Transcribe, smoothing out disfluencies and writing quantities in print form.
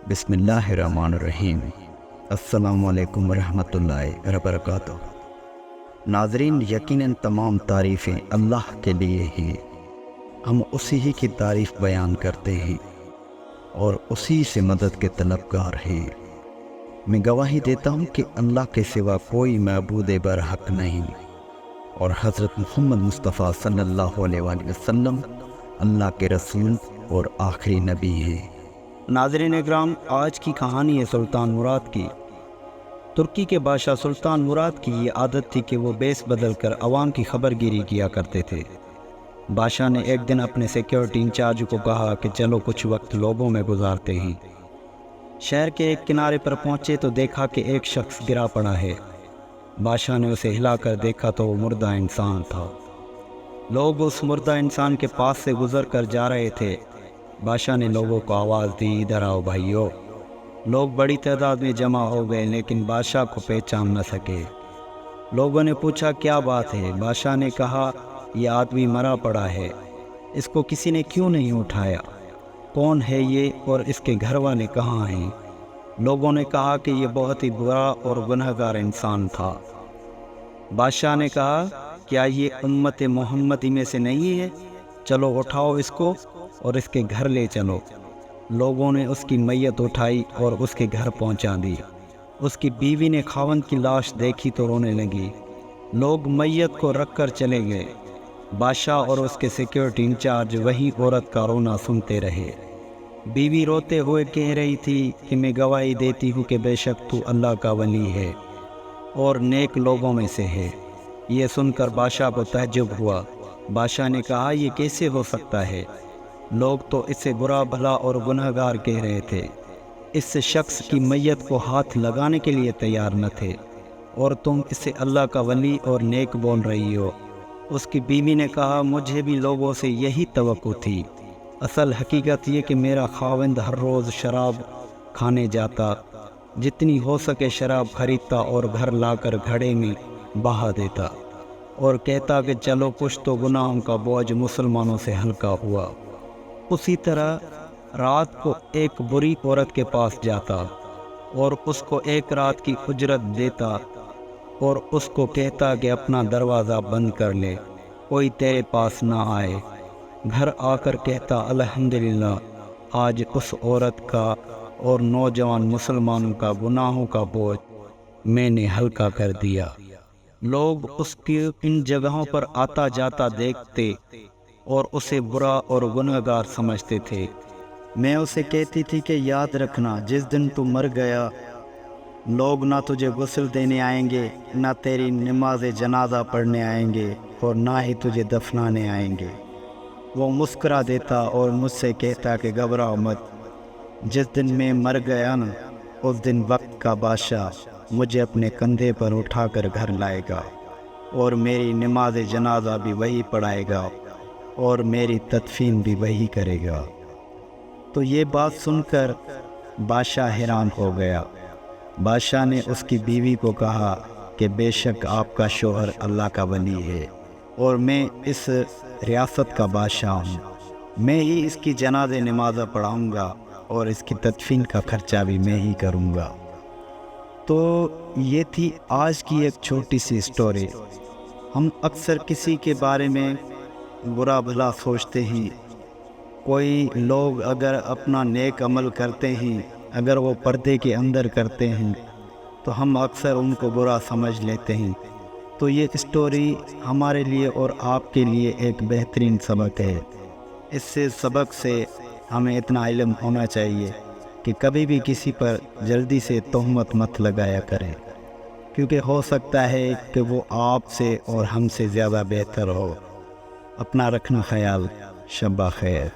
بسم اللہ الرحمن الرحیم۔ السلام علیکم ورحمۃ اللہ وبرکاتہ۔ ناظرین، یقیناً تمام تعریفیں اللہ کے لیے ہی، ہم اسی ہی کی تعریف بیان کرتے ہیں اور اسی سے مدد کے طلبگار ہیں۔ میں گواہی دیتا ہوں کہ اللہ کے سوا کوئی معبود برحق نہیں، اور حضرت محمد مصطفیٰ صلی اللہ علیہ وآلہ وسلم اللہ کے رسول اور آخری نبی ہیں۔ ناظرین اکرام، آج کی کہانی ہے سلطان مراد کی۔ ترکی کے بادشاہ سلطان مراد کی یہ عادت تھی کہ وہ بیس بدل کر عوام کی خبر گیری کیا کرتے تھے۔ بادشاہ نے ایک دن اپنے سیکیورٹی انچارج کو کہا کہ چلو کچھ وقت لوگوں میں گزارتے ہیں۔ شہر کے ایک کنارے پر پہنچے تو دیکھا کہ ایک شخص گرا پڑا ہے۔ بادشاہ نے اسے ہلا کر دیکھا تو وہ مردہ انسان تھا۔ لوگ اس مردہ انسان کے پاس سے گزر کر جا رہے تھے۔ بادشاہ نے لوگوں کو آواز دی، ادھر آؤ بھائیو۔ لوگ بڑی تعداد میں جمع ہو گئے لیکن بادشاہ کو پہچان نہ سکے۔ لوگوں نے پوچھا کیا بات ہے؟ بادشاہ نے کہا یہ آدمی مرا پڑا ہے، اس کو کسی نے کیوں نہیں اٹھایا؟ کون ہے یہ اور اس کے گھر والے کہاں ہیں؟ لوگوں نے کہا کہ یہ بہت ہی برا اور گنہگار انسان تھا۔ بادشاہ نے کہا کیا یہ امت محمدی میں سے نہیں ہے؟ چلو اٹھاؤ اس کو اور اس کے گھر لے چلو۔ لوگوں نے اس کی میت اٹھائی اور اس کے گھر پہنچا دی۔ اس کی بیوی نے خاوند کی لاش دیکھی تو رونے لگی۔ لوگ میت کو رکھ کر چلے گئے۔ بادشاہ اور اس کے سیکیورٹی انچارج وہی عورت کا رونا سنتے رہے۔ بیوی روتے ہوئے کہہ رہی تھی کہ میں گواہی دیتی ہوں کہ بے شک تو اللہ کا ولی ہے اور نیک لوگوں میں سے ہے۔ یہ سن کر بادشاہ کو تعجب ہوا۔ بادشاہ نے کہا یہ کیسے ہو سکتا ہے؟ لوگ تو اسے برا بھلا اور گنہگار کہہ رہے تھے۔ اس شخص کی میت کو ہاتھ لگانے کے لیے تیار نہ تھے اور تم اسے اللہ کا ولی اور نیک بول رہی ہو۔ اس کی بیوی نے کہا مجھے بھی لوگوں سے یہی توقع تھی۔ اصل حقیقت یہ کہ میرا خاوند ہر روز شراب کھانے جاتا، جتنی ہو سکے شراب خریدتا اور گھر لا کر گھڑے میں بہا دیتا اور کہتا کہ چلو کچھ تو گناہوں کا بوجھ مسلمانوں سے ہلکا ہوا۔ اسی طرح رات کو ایک بری عورت کے پاس جاتا اور اس کو ایک رات کی اجرت دیتا اور اس کو کہتا کہ اپنا دروازہ بند کر لے، کوئی تیرے پاس نہ آئے۔ گھر آ کر کہتا الحمدللہ آج اس عورت کا اور نوجوان مسلمانوں کا گناہوں کا بوجھ میں نے ہلکا کر دیا۔ لوگ اس کی ان جگہوں پر آتا جاتا دیکھتے اور اسے برا اور گنہگار سمجھتے تھے۔ میں اسے کہتی تھی کہ یاد رکھنا جس دن تو مر گیا لوگ نہ تجھے غسل دینے آئیں گے، نہ تیری نماز جنازہ پڑھنے آئیں گے اور نہ ہی تجھے دفنانے آئیں گے۔ وہ مسکرا دیتا اور مجھ سے کہتا کہ گھبراؤ مت، جس دن میں مر گیا نا اس دن وقت کا بادشاہ مجھے اپنے کندھے پر اٹھا کر گھر لائے گا اور میری نماز جنازہ بھی وہی پڑھائے گا اور میری تدفین بھی وہی کرے گا۔ تو یہ بات سن کر بادشاہ حیران ہو گیا۔ بادشاہ نے اس کی بیوی کو کہا کہ بے شک آپ کا شوہر اللہ کا ولی ہے اور میں اس ریاست کا بادشاہ ہوں، میں ہی اس کی جنازہ نمازہ پڑھاؤں گا اور اس کی تدفین کا خرچہ بھی میں ہی کروں گا۔ تو یہ تھی آج کی ایک چھوٹی سی سٹوری۔ ہم اکثر کسی کے بارے میں برا بھلا سوچتے ہیں۔ کوئی لوگ اگر اپنا نیک عمل کرتے ہیں، اگر وہ پردے کے اندر کرتے ہیں تو ہم اکثر ان کو برا سمجھ لیتے ہیں۔ تو یہ اسٹوری ہمارے لیے اور آپ کے لیے ایک بہترین سبق ہے۔ اس سے سبق سے ہمیں اتنا علم ہونا چاہیے کہ کبھی بھی کسی پر جلدی سے تہمت مت لگایا کریں، کیونکہ ہو سکتا ہے کہ وہ آپ سے اور ہم سے زیادہ بہتر ہو۔ اپنا رکھنا خیال۔ شب بخیر۔